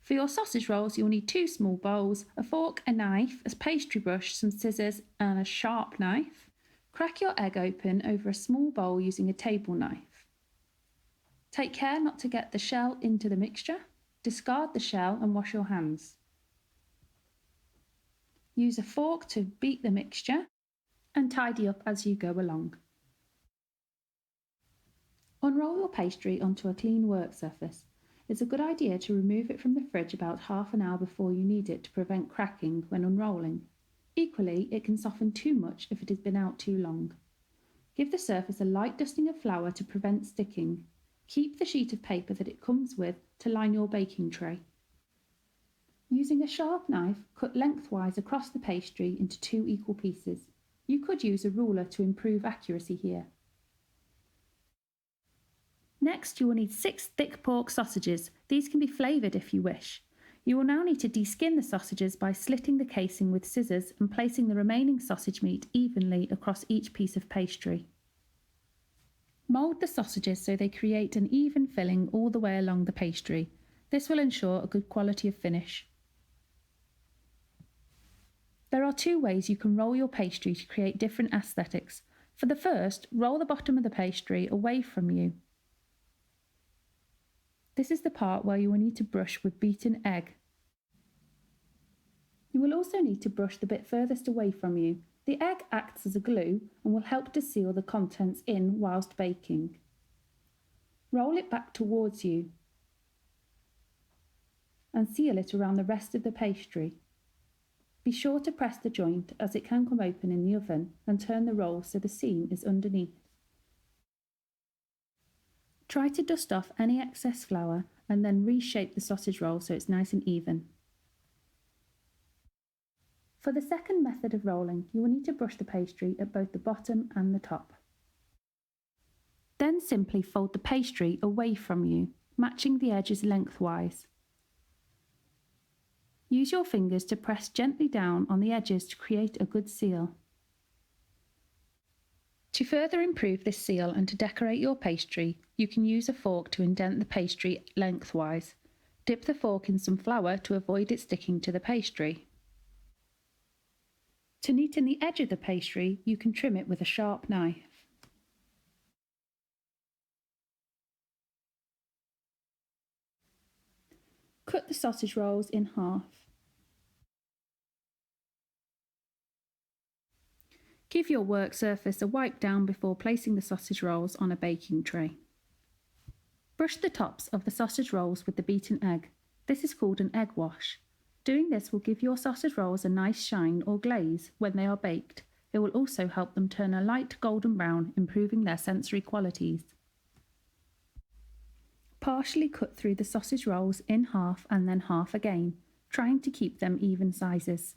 For your sausage rolls, you'll need 2 small bowls, a fork, a knife, a pastry brush, some scissors, and a sharp knife. Crack your egg open over a small bowl using a table knife. Take care not to get the shell into the mixture. Discard the shell and wash your hands. Use a fork to beat the mixture and tidy up as you go along. Unroll your pastry onto a clean work surface. It's a good idea to remove it from the fridge about half an hour before you need it to prevent cracking when unrolling. Equally, it can soften too much if it has been out too long. Give the surface a light dusting of flour to prevent sticking. Keep the sheet of paper that it comes with to line your baking tray. Using a sharp knife, cut lengthwise across the pastry into 2 equal pieces. You could use a ruler to improve accuracy here. Next, you will need 6 thick pork sausages. These can be flavoured if you wish. You will now need to deskin the sausages by slitting the casing with scissors and placing the remaining sausage meat evenly across each piece of pastry. Mould the sausages so they create an even filling all the way along the pastry. This will ensure a good quality of finish. There are 2 ways you can roll your pastry to create different aesthetics. For the first, roll the bottom of the pastry away from you. This is the part where you will need to brush with beaten egg. You will also need to brush the bit furthest away from you. The egg acts as a glue and will help to seal the contents in whilst baking. Roll it back towards you and seal it around the rest of the pastry. Be sure to press the joint as it can come open in the oven and turn the roll so the seam is underneath. Try to dust off any excess flour and then reshape the sausage roll so it's nice and even. For the second method of rolling, you will need to brush the pastry at both the bottom and the top. Then simply fold the pastry away from you, matching the edges lengthwise. Use your fingers to press gently down on the edges to create a good seal. To further improve this seal and to decorate your pastry, you can use a fork to indent the pastry lengthwise. Dip the fork in some flour to avoid it sticking to the pastry. To neaten the edge of the pastry, you can trim it with a sharp knife. Cut the sausage rolls in half. Give your work surface a wipe down before placing the sausage rolls on a baking tray. Brush the tops of the sausage rolls with the beaten egg. This is called an egg wash. Doing this will give your sausage rolls a nice shine or glaze when they are baked. It will also help them turn a light golden brown, improving their sensory qualities. Partially cut through the sausage rolls in half and then half again, trying to keep them even sizes.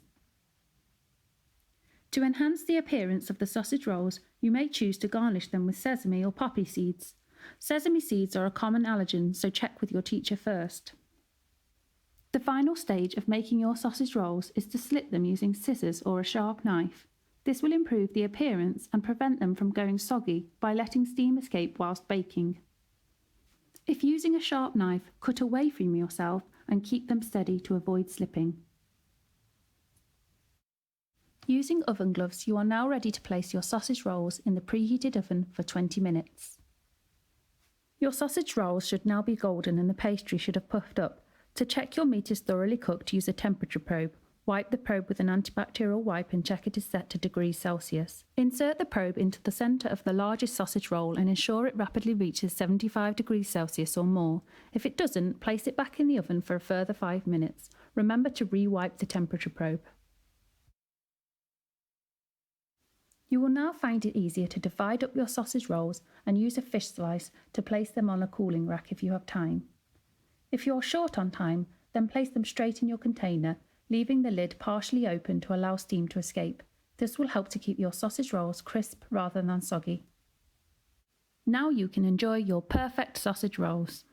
To enhance the appearance of the sausage rolls, you may choose to garnish them with sesame or poppy seeds. Sesame seeds are a common allergen, so check with your teacher first. The final stage of making your sausage rolls is to slit them using scissors or a sharp knife. This will improve the appearance and prevent them from going soggy by letting steam escape whilst baking. If using a sharp knife, cut away from yourself and keep them steady to avoid slipping. Using oven gloves, you are now ready to place your sausage rolls in the preheated oven for 20 minutes. Your sausage rolls should now be golden and the pastry should have puffed up. To check your meat is thoroughly cooked, use a temperature probe. Wipe the probe with an antibacterial wipe and check it is set to degrees Celsius. Insert the probe into the centre of the largest sausage roll and ensure it rapidly reaches 75 degrees Celsius or more. If it doesn't, place it back in the oven for a further 5 minutes. Remember to re-wipe the temperature probe. You will now find it easier to divide up your sausage rolls and use a fish slice to place them on a cooling rack if you have time. If you are short on time, then place them straight in your container, leaving the lid partially open to allow steam to escape. This will help to keep your sausage rolls crisp rather than soggy. Now you can enjoy your perfect sausage rolls.